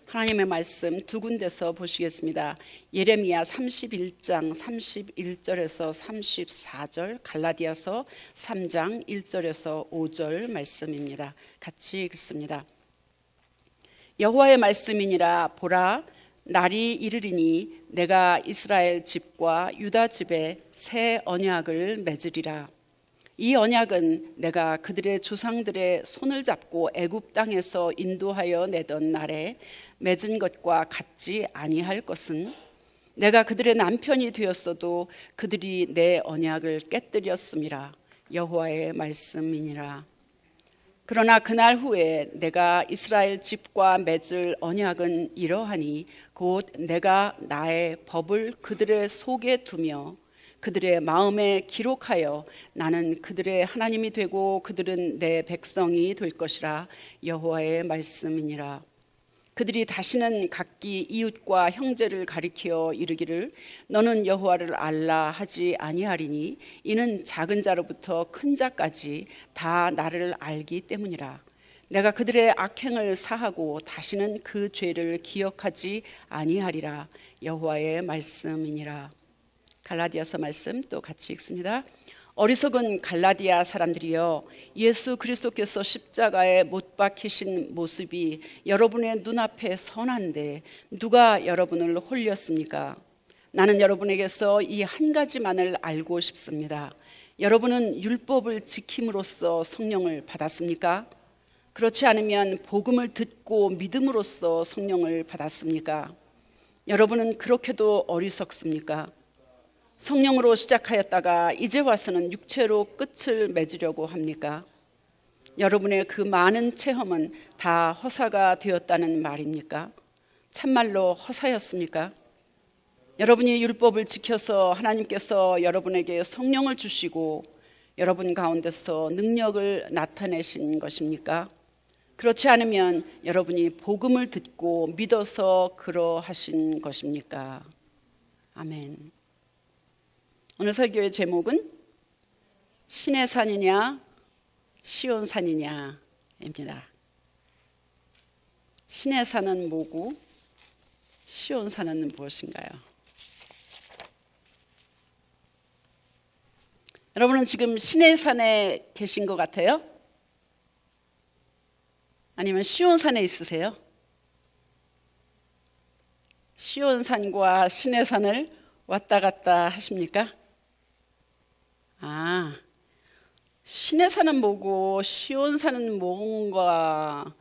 하나님의 말씀 두 군데서 보시겠습니다. 예레미야 31장 31절에서 34절, 갈라디아서 3장 1절에서 5절 말씀입니다. 같이 읽습니다. 여호와의 말씀이니라. 보라, 날이 이르리니 내가 이스라엘 집과 유다 집에 새 언약을 맺으리라. 이 언약은 내가 그들의 조상들의 손을 잡고 애굽 땅에서 인도하여 내던 날에 맺은 것과 같지 아니할 것은, 내가 그들의 남편이 되었어도 그들이 내 언약을 깨뜨렸음이라. 여호와의 말씀이니라. 그러나 그날 후에 내가 이스라엘 집과 맺을 언약은 이러하니, 곧 내가 나의 법을 그들의 속에 두며 그들의 마음에 기록하여 나는 그들의 하나님이 되고 그들은 내 백성이 될 것이라. 여호와의 말씀이니라. 그들이 다시는 각기 이웃과 형제를 가리켜 이르기를 너는 여호와를 알라 하지 아니하리니, 이는 작은 자로부터 큰 자까지 다 나를 알기 때문이라. 내가 그들의 악행을 사하고 다시는 그 죄를 기억하지 아니하리라. 여호와의 말씀이니라. 갈라디아서 말씀 또 같이 읽습니다. 어리석은 갈라디아 사람들이여, 예수 그리스도께서 십자가에 못 박히신 모습이 여러분의 눈앞에 선한데 누가 여러분을 홀렸습니까? 나는 여러분에게서 이 한 가지만을 알고 싶습니다. 여러분은 율법을 지킴으로써 성령을 받았습니까? 그렇지 않으면 복음을 듣고 믿음으로써 성령을 받았습니까? 여러분은 그렇게도 어리석습니까? 성령으로 시작하였다가 이제 와서는 육체로 끝을 맺으려고 합니까? 여러분의 그 많은 체험은 다 허사가 되었다는 말입니까? 참말로 허사였습니까? 여러분이 율법을 지켜서 하나님께서 여러분에게 성령을 주시고 여러분 가운데서 능력을 나타내신 것입니까? 그렇지 않으면 여러분이 복음을 듣고 믿어서 그러하신 것입니까? 아멘. 오늘 설교의 제목은 신의 산이냐 시온 산이냐입니다. 신의 산은 뭐고 시온 산은 무엇인가요? 여러분은 지금 신의 산에 계신 것 같아요? 아니면 시온 산에 있으세요? 시온 산과 신의 산을 왔다 갔다 하십니까? 신의 산은 뭐고 시온 산은 뭔가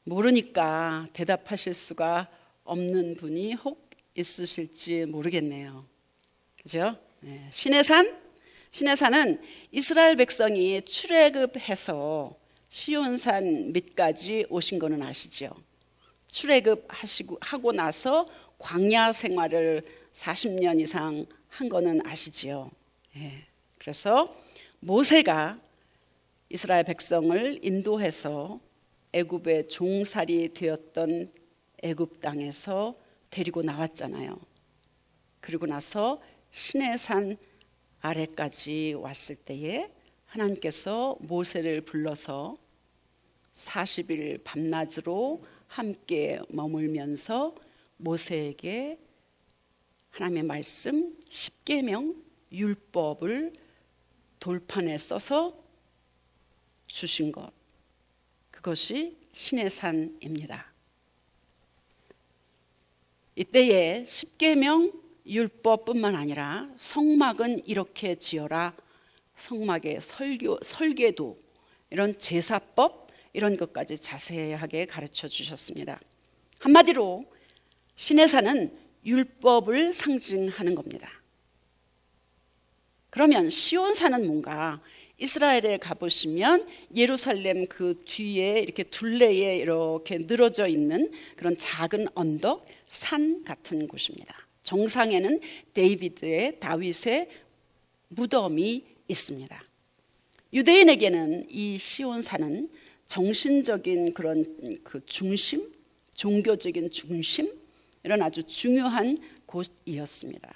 모르니까 대답하실 수가 없는 분이 혹 있으실지 모르겠네요. 그죠? 네. 신의 산은 이스라엘 백성이 출애굽해서 시온산 밑까지 오신 거는 아시죠? 출애굽하고 나서 광야 생활을 40년 이상 한 거는 아시지요. 예. 그래서 모세가 이스라엘 백성을 인도해서 애굽의 종살이 되었던 애굽 땅에서 데리고 나왔잖아요. 그리고 나서 시내산 아래까지 왔을 때에 하나님께서 모세를 불러서 40일 밤낮으로 함께 머물면서 모세에게 하나님의 말씀 십계명 율법을 돌판에 써서 주신 것, 그것이 시내산입니다. 이때에 십계명 율법뿐만 아니라 성막은 이렇게 지어라, 성막의 설계도, 이런 제사법, 이런 것까지 자세하게 가르쳐 주셨습니다. 한마디로 시내산은 율법을 상징하는 겁니다. 그러면 시온산은 뭔가? 이스라엘에 가보시면 예루살렘 그 뒤에 이렇게 둘레에 이렇게 늘어져 있는 그런 작은 언덕, 산 같은 곳입니다. 정상에는 다윗의 무덤이 있습니다. 유대인에게는 이 시온산은 정신적인 그런 그 중심, 종교적인 중심, 이런 아주 중요한 곳이었습니다.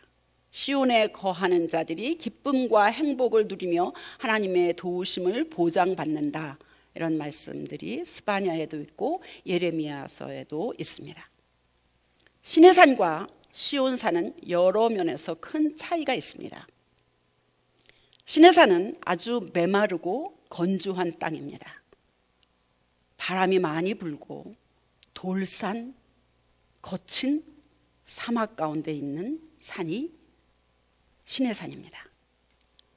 시온에 거하는 자들이 기쁨과 행복을 누리며 하나님의 도우심을 보장받는다, 이런 말씀들이 스바냐에도 있고 예레미야서에도 있습니다. 시내산과 시온산은 여러 면에서 큰 차이가 있습니다. 시내산은 아주 메마르고 건조한 땅입니다. 바람이 많이 불고 돌산, 거친 사막 가운데 있는 산이 시내산입니다.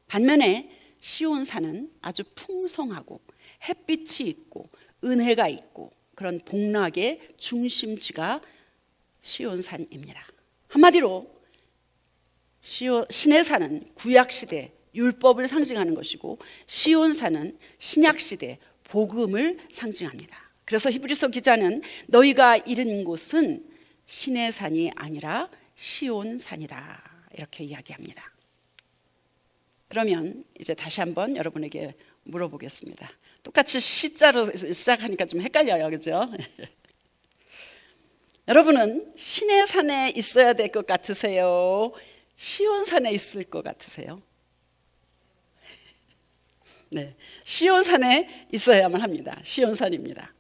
반면에 시온산은 아주 풍성하고 햇빛이 있고 은혜가 있고 그런 복락의 중심지가 시온산입니다. 한마디로 시내산은 구약시대 율법을 상징하는 것이고 시온산은 신약시대 복음을 상징합니다. 그래서 히브리서 기자는 너희가 이른 곳은 시내산이 아니라 시온산이다 이렇게 이야기합니다. 그러면 이제 다시 한번 여러분에게 물어보겠습니다. 똑같이 시자로 시작하니까 좀 헷갈려요, 그죠? 여러분은 시내산에 있어야 될 것 같으세요? 시온산에 있을 것 같으세요? 네, 시온산에 있어야만 합니다. 시온산입니다.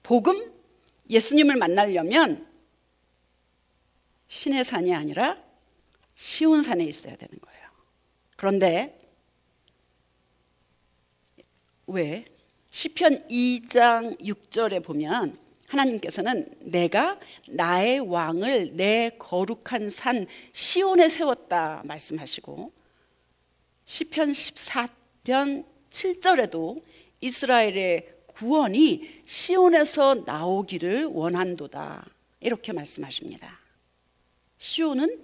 복음, 예수님을 만나려면 시내산이 아니라 시온산에 있어야 되는 거예요. 그런데 왜? 시편 2장 6절에 보면 하나님께서는 내가 나의 왕을 내 거룩한 산 시온에 세웠다 말씀하시고 시편 14편 7절에도 이스라엘의 구원이 시온에서 나오기를 원한도다 이렇게 말씀하십니다. 시온은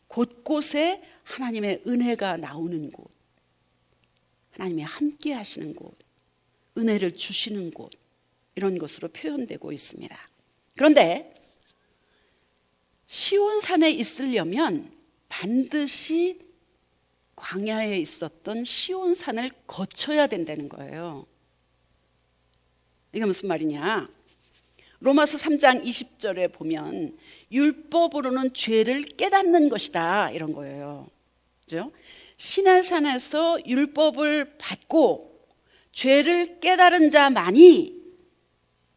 곳곳에 하나님의 은혜가 나오는 곳, 하나님이 함께 하시는 곳, 은혜를 주시는 곳 이런 것으로 표현되고 있습니다. 그런데 시온산에 있으려면 반드시 광야에 있었던 시온산을 거쳐야 된다는 거예요. 이게 무슨 말이냐? 로마서 3장 20절에 보면 율법으로는 죄를 깨닫는 것이다 이런 거예요. 그죠? 시내산에서 율법을 받고 죄를 깨달은 자만이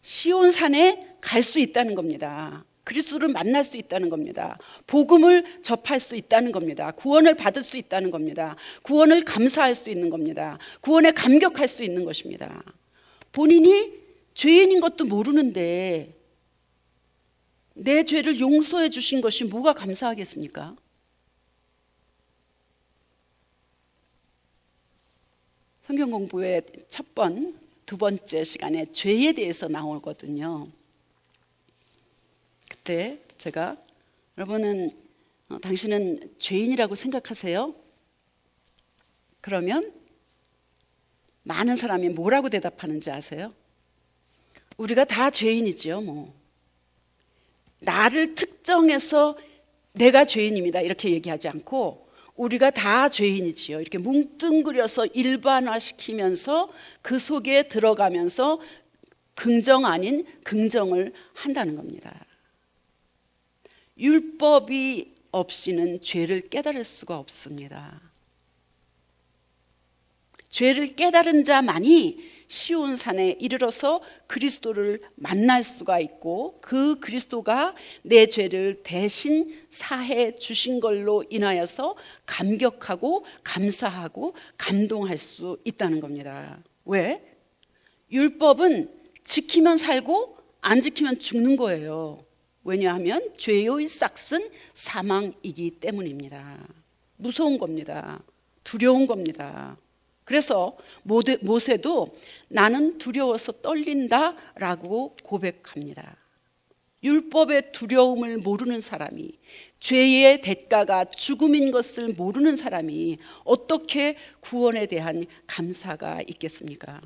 시온산에 갈 수 있다는 겁니다. 그리스도를 만날 수 있다는 겁니다. 복음을 접할 수 있다는 겁니다. 구원을 받을 수 있다는 겁니다. 구원을 감사할 수 있는 겁니다. 구원에 감격할 수 있는 것입니다. 본인이 죄인인 것도 모르는데 내 죄를 용서해 주신 것이 뭐가 감사하겠습니까? 성경 공부의 첫 번, 두 번째 시간에 죄에 대해서 나오거든요. 그때 제가 여러분은 당신은 죄인이라고 생각하세요? 그러면 많은 사람이 뭐라고 대답하는지 아세요? 우리가 다 죄인이지요, 뭐. 나를 특정해서 내가 죄인입니다 이렇게 얘기하지 않고 우리가 다 죄인이지요 이렇게 뭉뚱그려서 일반화시키면서 그 속에 들어가면서 긍정 아닌 긍정을 한다는 겁니다. 율법이 없이는 죄를 깨달을 수가 없습니다. 죄를 깨달은 자만이 시온산에 이르러서 그리스도를 만날 수가 있고 그 그리스도가 내 죄를 대신 사해 주신 걸로 인하여서 감격하고 감사하고 감동할 수 있다는 겁니다. 왜? 율법은 지키면 살고 안 지키면 죽는 거예요. 왜냐하면 죄의 싹은 사망이기 때문입니다. 무서운 겁니다. 두려운 겁니다. 그래서 모세도 나는 두려워서 떨린다라고 고백합니다. 율법의 두려움을 모르는 사람이, 죄의 대가가 죽음인 것을 모르는 사람이 어떻게 구원에 대한 감사가 있겠습니까?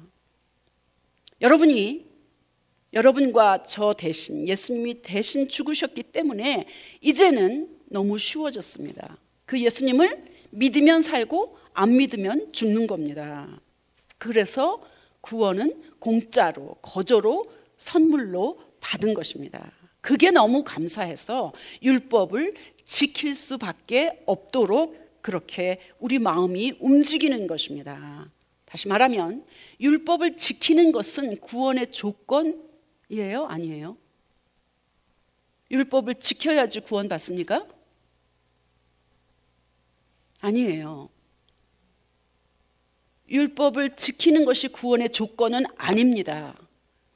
여러분과 저 대신 예수님이 대신 죽으셨기 때문에 이제는 너무 쉬워졌습니다. 그 예수님을 믿으면 살고 안 믿으면 죽는 겁니다. 그래서 구원은 공짜로 거저로 선물로 받은 것입니다. 그게 너무 감사해서 율법을 지킬 수밖에 없도록 그렇게 우리 마음이 움직이는 것입니다. 다시 말하면 율법을 지키는 것은 구원의 조건이에요? 아니에요? 율법을 지켜야지 구원받습니까? 아니에요. 율법을 지키는 것이 구원의 조건은 아닙니다.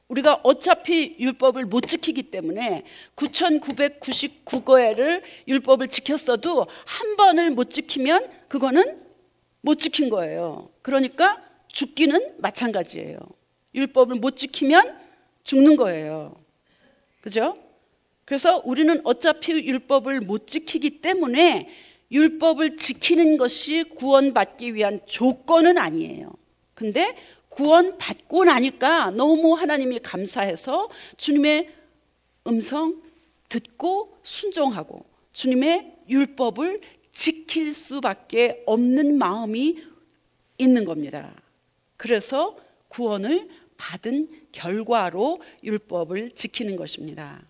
우리가 어차피 율법을 못 지키기 때문에 9,999개를 율법을 지켰어도 한 번을 못 지키면 그거는 못 지킨 거예요. 그러니까 죽기는 마찬가지예요. 율법을 못 지키면 죽는 거예요. 그죠? 그래서 우리는 어차피 율법을 못 지키기 때문에 율법을 지키는 것이 구원받기 위한 조건은 아니에요. 근데 구원받고 나니까 너무 하나님이 감사해서 주님의 음성 듣고 순종하고 주님의 율법을 지킬 수밖에 없는 마음이 있는 겁니다. 그래서 구원을 받은 결과로 율법을 지키는 것입니다.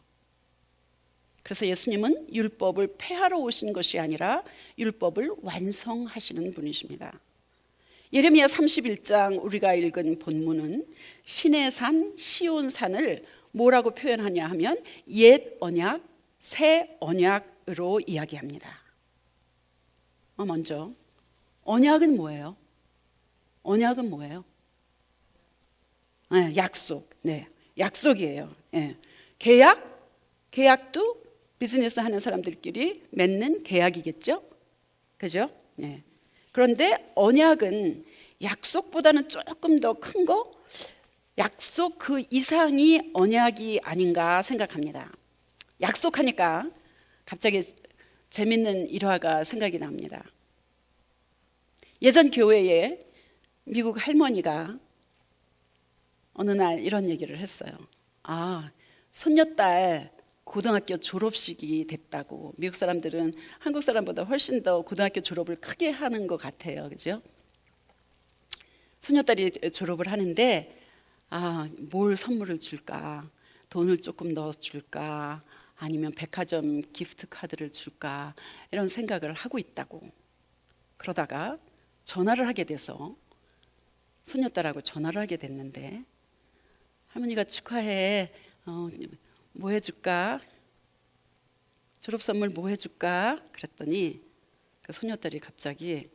그래서 예수님은 율법을 폐하러 오신 것이 아니라 율법을 완성하시는 분이십니다. 예레미야 31장 우리가 읽은 본문은 시내산 시온산을 뭐라고 표현하냐 하면 옛 언약, 새 언약으로 이야기합니다. 먼저 언약은 뭐예요? 언약은 뭐예요? 약속. 네, 약속이에요. 네. 계약도 비즈니스 하는 사람들끼리 맺는 계약이겠죠? 그죠? 네. 그런데 언약은 약속보다는 조금 더 큰 거, 약속 그 이상이 언약이 아닌가 생각합니다. 약속하니까 갑자기 재밌는 일화가 생각이 납니다. 예전 교회에 미국 할머니가 어느 날 이런 얘기를 했어요. 손녀딸 고등학교 졸업식이 됐다고. 미국 사람들은 한국 사람보다 훨씬 더 고등학교 졸업을 크게 하는 것 같아요. 그죠? 손녀딸이 졸업을 하는데 뭘 선물을 줄까? 돈을 조금 넣어줄까? 아니면 백화점 기프트 카드를 줄까? 이런 생각을 하고 있다고. 그러다가 전화를 하게 돼서 손녀딸하고 전화를 하게 됐는데 할머니가 축하해. 뭐 해줄까? 졸업 선물 뭐 해줄까? 그랬더니 그 손녀딸이 갑자기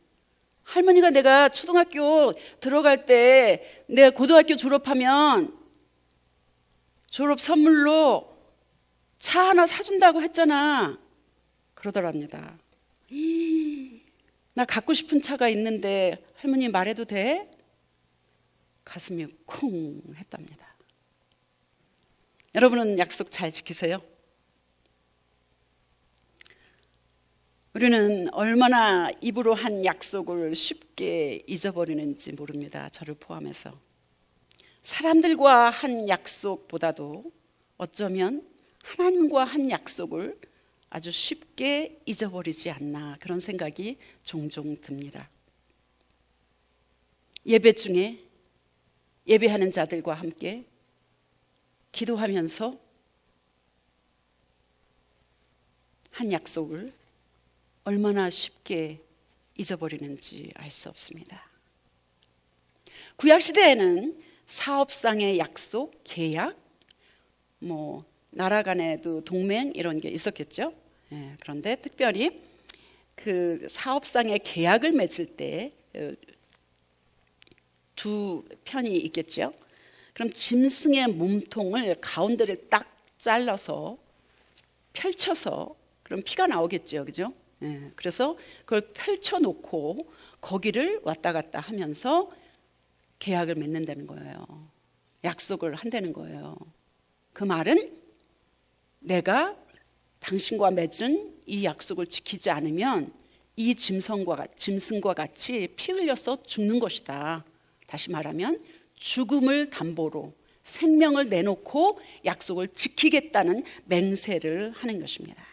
할머니가 내가 초등학교 들어갈 때 내가 고등학교 졸업하면 졸업 선물로 차 하나 사준다고 했잖아. 그러더랍니다. 나 갖고 싶은 차가 있는데 할머니 말해도 돼? 가슴이 쿵 했답니다. 여러분은 약속 잘 지키세요? 우리는 얼마나 입으로 한 약속을 쉽게 잊어버리는지 모릅니다. 저를 포함해서. 사람들과 한 약속보다도 어쩌면 하나님과 한 약속을 아주 쉽게 잊어버리지 않나 그런 생각이 종종 듭니다. 예배 중에 예배하는 자들과 함께 기도하면서 한 약속을 얼마나 쉽게 잊어버리는지 알 수 없습니다. 구약시대에는 사업상의 약속, 계약, 나라 간에도 동맹 이런 게 있었겠죠. 그런데 특별히 그 사업상의 계약을 맺을 때 두 편이 있겠죠. 그럼 짐승의 몸통을 가운데를 딱 잘라서 펼쳐서 그럼 피가 나오겠죠, 그죠? 그래서 그걸 펼쳐놓고 거기를 왔다 갔다 하면서 계약을 맺는다는 거예요. 약속을 한다는 거예요. 그 말은 내가 당신과 맺은 이 약속을 지키지 않으면 이 짐승과 같이 피 흘려서 죽는 것이다. 다시 말하면 죽음을 담보로 생명을 내놓고 약속을 지키겠다는 맹세를 하는 것입니다.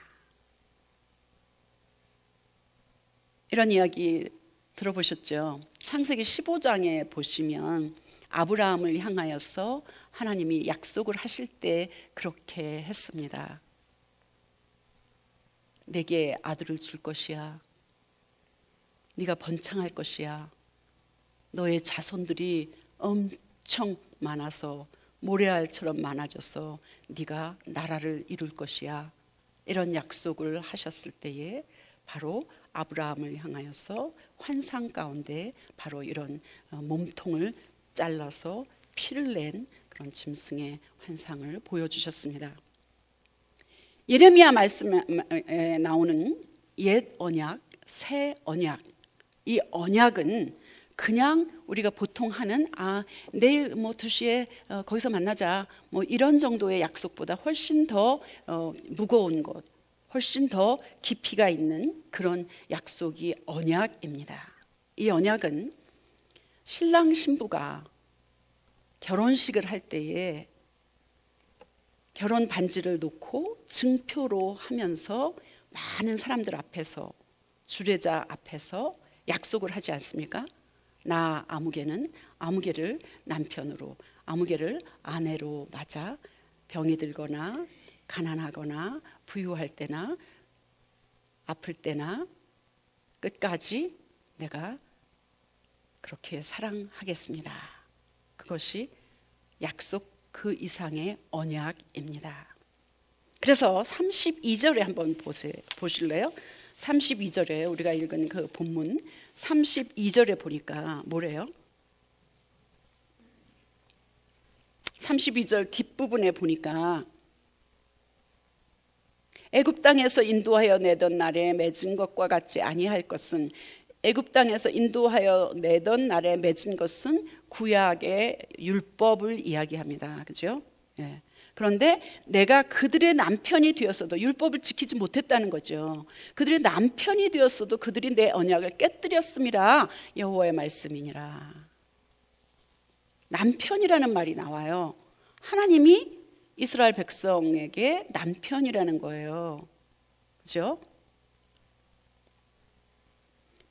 이런 이야기 들어보셨죠? 창세기 15장에 보시면 아브라함을 향하여서 하나님이 약속을 하실 때 그렇게 했습니다. 내게 아들을 줄 것이야. 네가 번창할 것이야. 너의 자손들이 엄청 많아서 모래알처럼 많아져서 네가 나라를 이룰 것이야. 이런 약속을 하셨을 때에 바로 아브라함을 향하여서 환상 가운데 바로 이런 몸통을 잘라서 피를 낸 그런 짐승의 환상을 보여주셨습니다. 예레미야 말씀에 나오는 옛 언약, 새 언약. 이 언약은 그냥 우리가 보통 하는 내일 2시에 거기서 만나자 이런 정도의 약속보다 훨씬 더 무거운 것, 훨씬 더 깊이가 있는 그런 약속이 언약입니다. 이 언약은 신랑 신부가 결혼식을 할 때에 결혼 반지를 놓고 증표로 하면서 많은 사람들 앞에서, 주례자 앞에서 약속을 하지 않습니까? 나 아무개는 아무개를 남편으로, 아무개를 아내로 맞아 병이 들거나 가난하거나 부유할 때나 아플 때나 끝까지 내가 그렇게 사랑하겠습니다. 그것이 약속 그 이상의 언약입니다. 그래서 32절에 한번 보실래요? 32절에 우리가 읽은 그 본문 32절에 보니까 뭐래요? 32절 뒷부분에 보니까 애굽 땅에서 인도하여 내던 날에 맺은 것과 같지 아니할 것은, 애굽 땅에서 인도하여 내던 날에 맺은 것은 구약의 율법을 이야기합니다. 그죠? 예. 그런데 내가 그들의 남편이 되었어도, 율법을 지키지 못했다는 거죠. 그들의 남편이 되었어도 그들이 내 언약을 깨뜨렸음이라 여호와의 말씀이니라. 남편이라는 말이 나와요. 하나님이 이스라엘 백성에게 남편이라는 거예요. 그죠?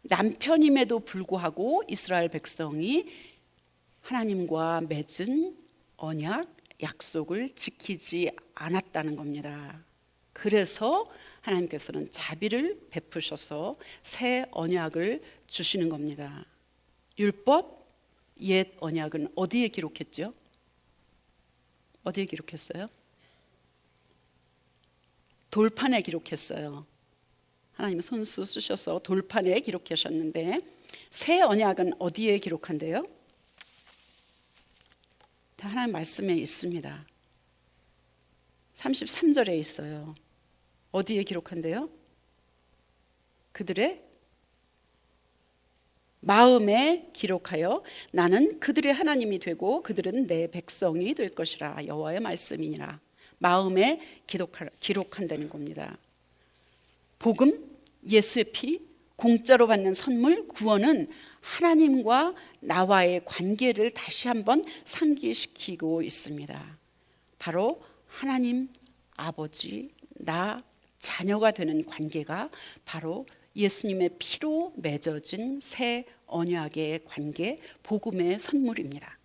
남편임에도 불구하고 이스라엘 백성이 하나님과 맺은 언약, 약속을 지키지 않았다는 겁니다. 그래서 하나님께서는 자비를 베푸셔서 새 언약을 주시는 겁니다. 율법, 옛 언약은 어디에 기록했죠? 어디에 기록했어요? 돌판에 기록했어요. 하나님 손수 쓰셔서 돌판에 기록하셨는데, 새 언약은 어디에 기록한대요? 다 하나님 말씀에 있습니다. 33절에 있어요. 어디에 기록한대요? 그들의 마음에 기록하여 나는 그들의 하나님이 되고 그들은 내 백성이 될 것이라 여호와의 말씀이니라. 마음에 기록한다는 겁니다. 복음, 예수의 피, 공짜로 받는 선물, 구원은 하나님과 나와의 관계를 다시 한번 상기시키고 있습니다. 바로 하나님 아버지, 나 자녀가 되는 관계가 바로 예수님의 피로 맺어진 새 언약의 관계, 복음의 선물입니다.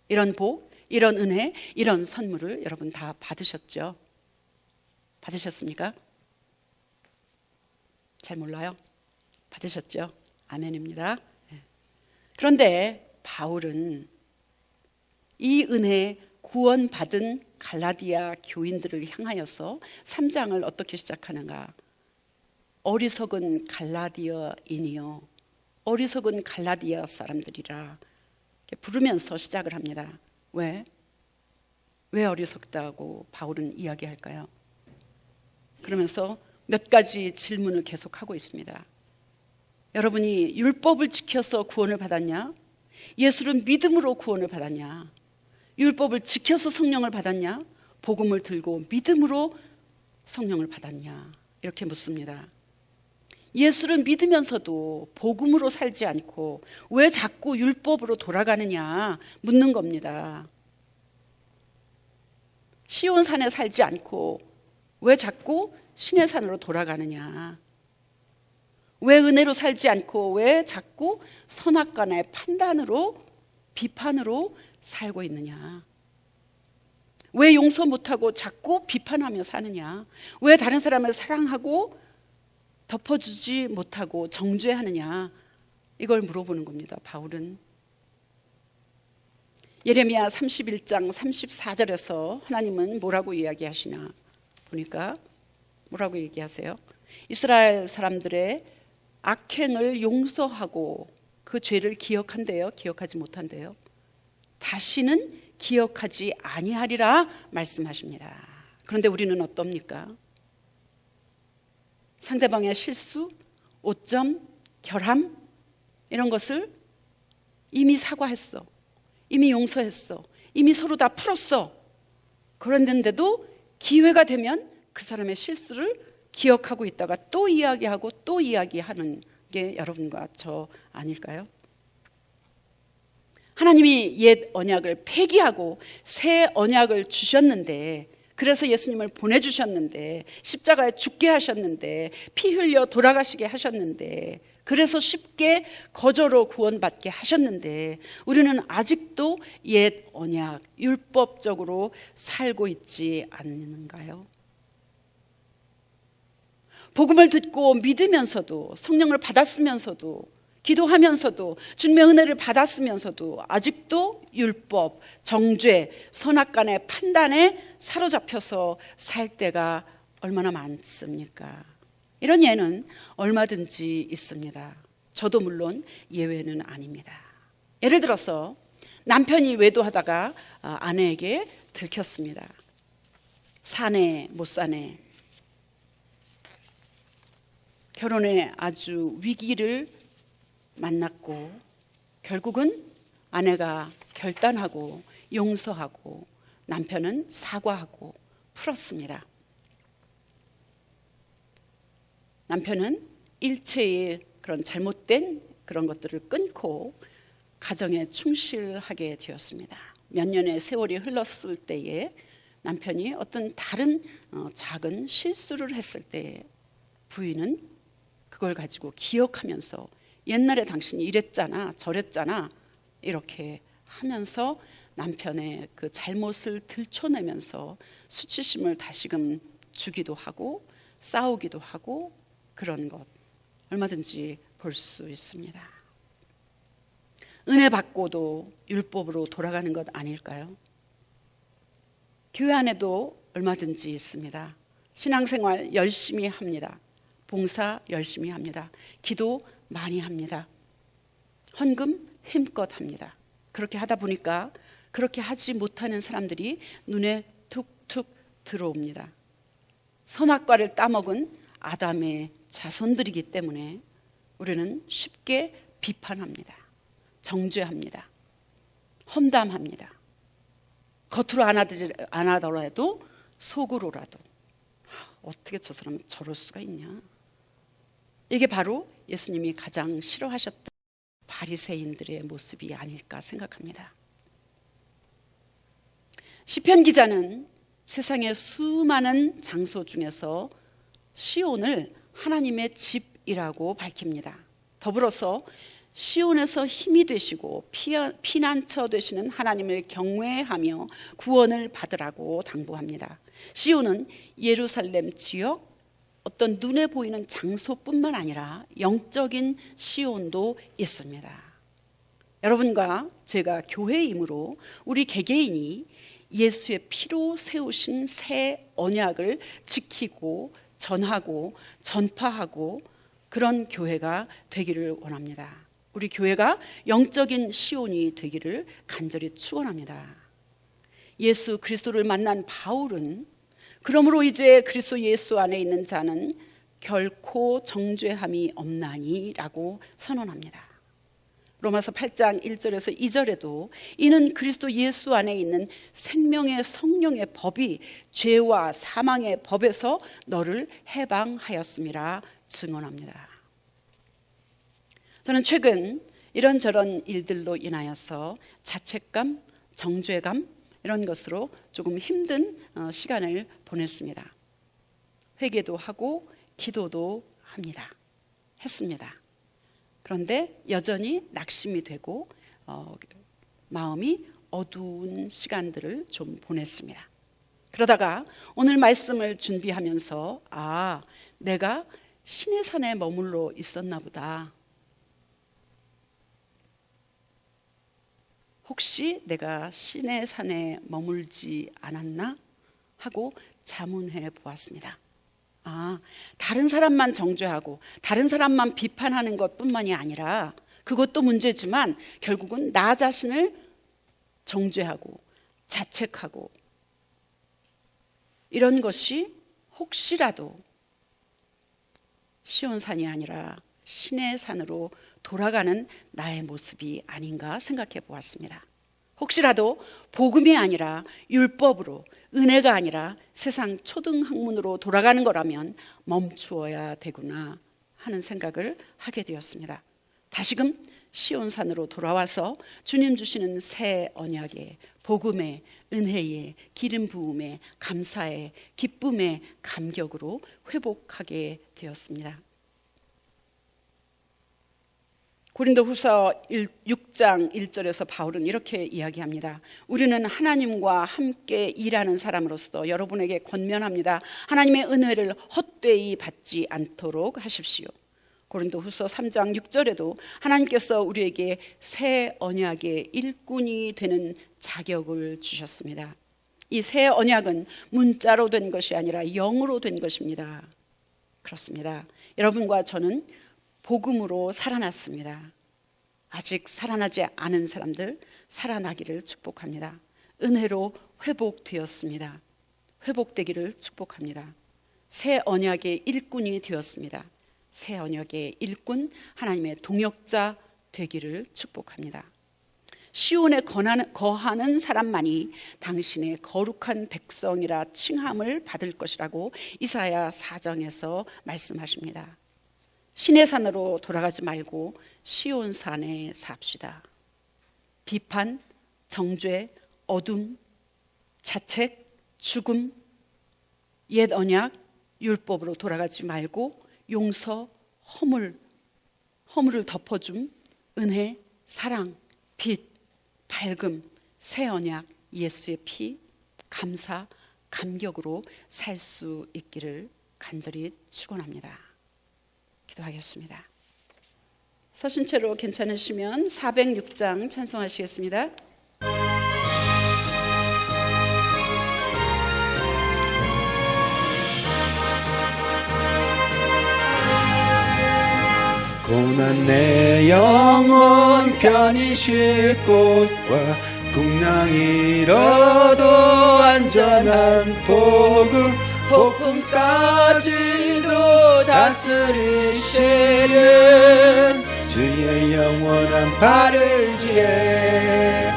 이런 복, 이런 은혜, 이런 선물을 여러분 다 받으셨죠? 받으셨습니까? 잘 몰라요? 받으셨죠? 아멘입니다. 그런데 바울은 이 은혜 구원받은 갈라디아 교인들을 향하여서 3장을 어떻게 시작하는가? 어리석은 갈라디아인이요, 어리석은 갈라디아 사람들이라 부르면서 시작을 합니다. 왜 어리석다고 바울은 이야기할까요? 그러면서 몇 가지 질문을 계속하고 있습니다. 여러분이 율법을 지켜서 구원을 받았냐? 예수를 믿음으로 구원을 받았냐? 율법을 지켜서 성령을 받았냐? 복음을 들고 믿음으로 성령을 받았냐? 이렇게 묻습니다. 예수를 믿으면서도 복음으로 살지 않고 왜 자꾸 율법으로 돌아가느냐 묻는 겁니다. 시온산에 살지 않고 왜 자꾸 신의 산으로 돌아가느냐? 왜 은혜로 살지 않고 왜 자꾸 선악간의 판단으로, 비판으로 살고 있느냐? 왜 용서 못하고 자꾸 비판하며 사느냐? 왜 다른 사람을 사랑하고 덮어주지 못하고 정죄하느냐? 이걸 물어보는 겁니다. 바울은 예레미야 31장 34절에서 하나님은 뭐라고 이야기하시나 보니까 뭐라고 얘기하세요? 이스라엘 사람들의 악행을 용서하고 그 죄를 기억한대요? 기억하지 못한대요? 다시는 기억하지 아니하리라 말씀하십니다. 그런데 우리는 어떻습니까? 상대방의 실수, 오점, 결함 이런 것을 이미 사과했어. 이미 용서했어. 이미 서로 다 풀었어. 그런데도 기회가 되면 그 사람의 실수를 기억하고 있다가 또 이야기하고 또 이야기하는 게 여러분과 저 아닐까요? 하나님이 옛 언약을 폐기하고 새 언약을 주셨는데, 그래서 예수님을 보내주셨는데, 십자가에 죽게 하셨는데, 피 흘려 돌아가시게 하셨는데, 그래서 쉽게 거저로 구원받게 하셨는데, 우리는 아직도 옛 언약, 율법적으로 살고 있지 않는가요? 복음을 듣고 믿으면서도, 성령을 받았으면서도, 기도하면서도, 주님의 은혜를 받았으면서도 아직도 율법, 정죄, 선악간의 판단에 사로잡혀서 살 때가 얼마나 많습니까? 이런 예는 얼마든지 있습니다. 저도 물론 예외는 아닙니다. 예를 들어서 남편이 외도하다가 아내에게 들켰습니다. 사내 못 사내, 결혼에 아주 위기를 만났고 결국은 아내가 결단하고 용서하고 남편은 사과하고 풀었습니다. 남편은 일체의 그런 잘못된 그런 것들을 끊고 가정에 충실하게 되었습니다. 몇 년의 세월이 흘렀을 때에 남편이 어떤 다른 작은 실수를 했을 때 부인은 그걸 가지고 기억하면서 옛날에 당신이 이랬잖아 저랬잖아 이렇게 하면서 남편의 그 잘못을 들춰내면서 수치심을 다시금 주기도 하고 싸우기도 하고 그런 것 얼마든지 볼 수 있습니다. 은혜 받고도 율법으로 돌아가는 것 아닐까요? 교회 안에도 얼마든지 있습니다. 신앙생활 열심히 합니다. 봉사 열심히 합니다. 기도 많이 합니다. 헌금 힘껏 합니다. 그렇게 하다 보니까 그렇게 하지 못하는 사람들이 눈에 툭툭 들어옵니다. 선악과를 따먹은 아담의 자손들이기 때문에 우리는 쉽게 비판합니다. 정죄합니다. 험담합니다. 겉으로 안 하더라도 속으로라도 어떻게 저 사람은 저럴 수가 있냐. 이게 바로 예수님이 가장 싫어하셨던 바리새인들의 모습이 아닐까 생각합니다. 시편 기자는 세상의 수많은 장소 중에서 시온을 하나님의 집이라고 밝힙니다. 더불어서 시온에서 힘이 되시고 피난처 되시는 하나님을 경외하며 구원을 받으라고 당부합니다. 시온은 예루살렘 지역 어떤 눈에 보이는 장소뿐만 아니라 영적인 시온도 있습니다. 여러분과 제가 교회이므로 우리 개개인이 예수의 피로 세우신 새 언약을 지키고 전하고 전파하고 그런 교회가 되기를 원합니다. 우리 교회가 영적인 시온이 되기를 간절히 축원합니다. 예수 그리스도를 만난 바울은 그러므로 이제 그리스도 예수 안에 있는 자는 결코 정죄함이 없나니라고 선언합니다. 로마서 8장 1절에서 2절에도 이는 그리스도 예수 안에 있는 생명의 성령의 법이 죄와 사망의 법에서 너를 해방하였음이라 증언합니다. 저는 최근 이런저런 일들로 인하여서 자책감, 정죄감 이런 것으로 조금 힘든 시간을 보냈습니다. 회개도 하고 기도도 했습니다. 그런데 여전히 낙심이 되고 마음이 어두운 시간들을 좀 보냈습니다. 그러다가 오늘 말씀을 준비하면서 내가 신의 산에 머물러 있었나 보다. 혹시 내가 신의 산에 머물지 않았나 하고 자문해 보았습니다. 다른 사람만 정죄하고 다른 사람만 비판하는 것뿐만이 아니라 그것도 문제지만 결국은 나 자신을 정죄하고 자책하고 이런 것이 혹시라도 시온산이 아니라 신의 산으로 돌아가는 나의 모습이 아닌가 생각해 보았습니다. 혹시라도 복음이 아니라 율법으로, 은혜가 아니라 세상 초등학문으로 돌아가는 거라면 멈추어야 되구나 하는 생각을 하게 되었습니다. 다시금 시온산으로 돌아와서 주님 주시는 새 언약의 복음의 은혜의 기름 부음의 감사의 기쁨의 감격으로 회복하게 되었습니다. 고린도후서 6장 1절에서 바울은 이렇게 이야기합니다. 우리는 하나님과 함께 일하는 사람으로서 여러분에게 권면합니다. 하나님의 은혜를 헛되이 받지 않도록 하십시오. 고린도후서 3장 6절에도 하나님께서 우리에게 새 언약의 일꾼이 되는 자격을 주셨습니다. 이 새 언약은 문자로 된 것이 아니라 영으로 된 것입니다. 그렇습니다. 여러분과 저는 복음으로 살아났습니다. 아직 살아나지 않은 사람들 살아나기를 축복합니다. 은혜로 회복되었습니다. 회복되기를 축복합니다. 새 언약의 일꾼이 되었습니다. 새 언약의 일꾼 하나님의 동역자 되기를 축복합니다. 시온에 거하는 사람만이 당신의 거룩한 백성이라 칭함을 받을 것이라고 이사야 4장에서 말씀하십니다. 신의 산으로 돌아가지 말고 시온산에 삽시다. 비판, 정죄, 어둠, 자책, 죽음, 옛 언약, 율법으로 돌아가지 말고 용서, 허물을 덮어줌, 은혜, 사랑, 빛, 밝음, 새 언약, 예수의 피, 감사, 감격으로 살 수 있기를 간절히 축원합니다. 기도하겠습니다. 서신 채로 괜찮으시면 406장 찬송하시겠습니다. 고난 내 영혼 편히 쉴 곳과 풍랑 잃어도 안전한 복음 폭풍까지도 다스리시는 주의 영원한 팔을 지혜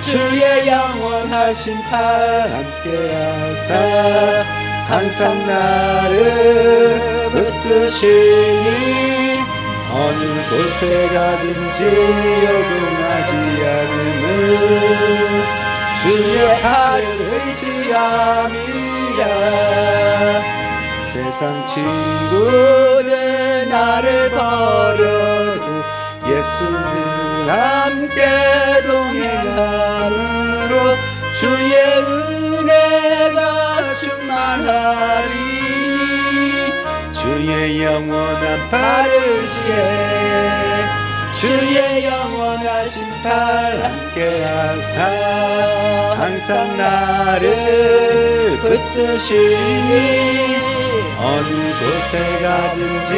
주의 영원한 심판 함께하사 항상 나를 붙드시니 어느 곳에 가든지 요동하지 않음은 주의 팔을 의지함이라. 세상 친구들 나를 버려도 예수는 함께 동행함으로 주의 은혜가 충만하리니 주의 영원한 팔을 지혜 주의 영원하신 팔 함께하사 항상 나를 붙드시니 어느 곳에 가든지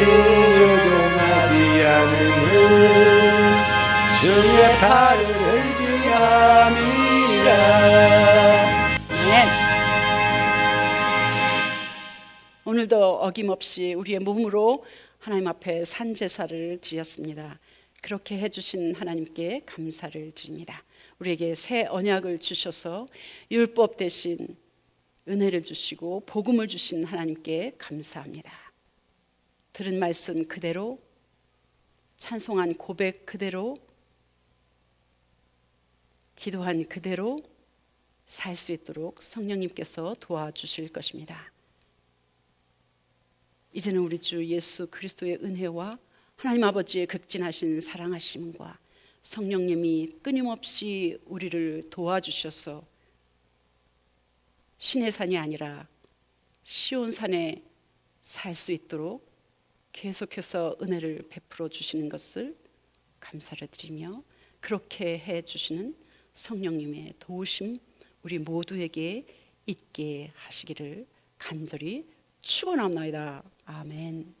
요동하지 않음은 주의 팔을 의지함이라. 오늘도 어김없이 우리의 몸으로 하나님 앞에 산제사를 드렸습니다. 그렇게 해주신 하나님께 감사를 드립니다. 우리에게 새 언약을 주셔서 율법 대신 은혜를 주시고 복음을 주신 하나님께 감사합니다. 들은 말씀 그대로, 찬송한 고백 그대로, 기도한 그대로 살 수 있도록 성령님께서 도와주실 것입니다. 이제는 우리 주 예수 그리스도의 은혜와 하나님 아버지의 극진하신 사랑하심과 성령님이 끊임없이 우리를 도와주셔서 신의 산이 아니라 시온산에 살 수 있도록 계속해서 은혜를 베풀어 주시는 것을 감사를 드리며 그렇게 해 주시는 성령님의 도우심 우리 모두에게 있게 하시기를 간절히 축원합나이다. 아멘.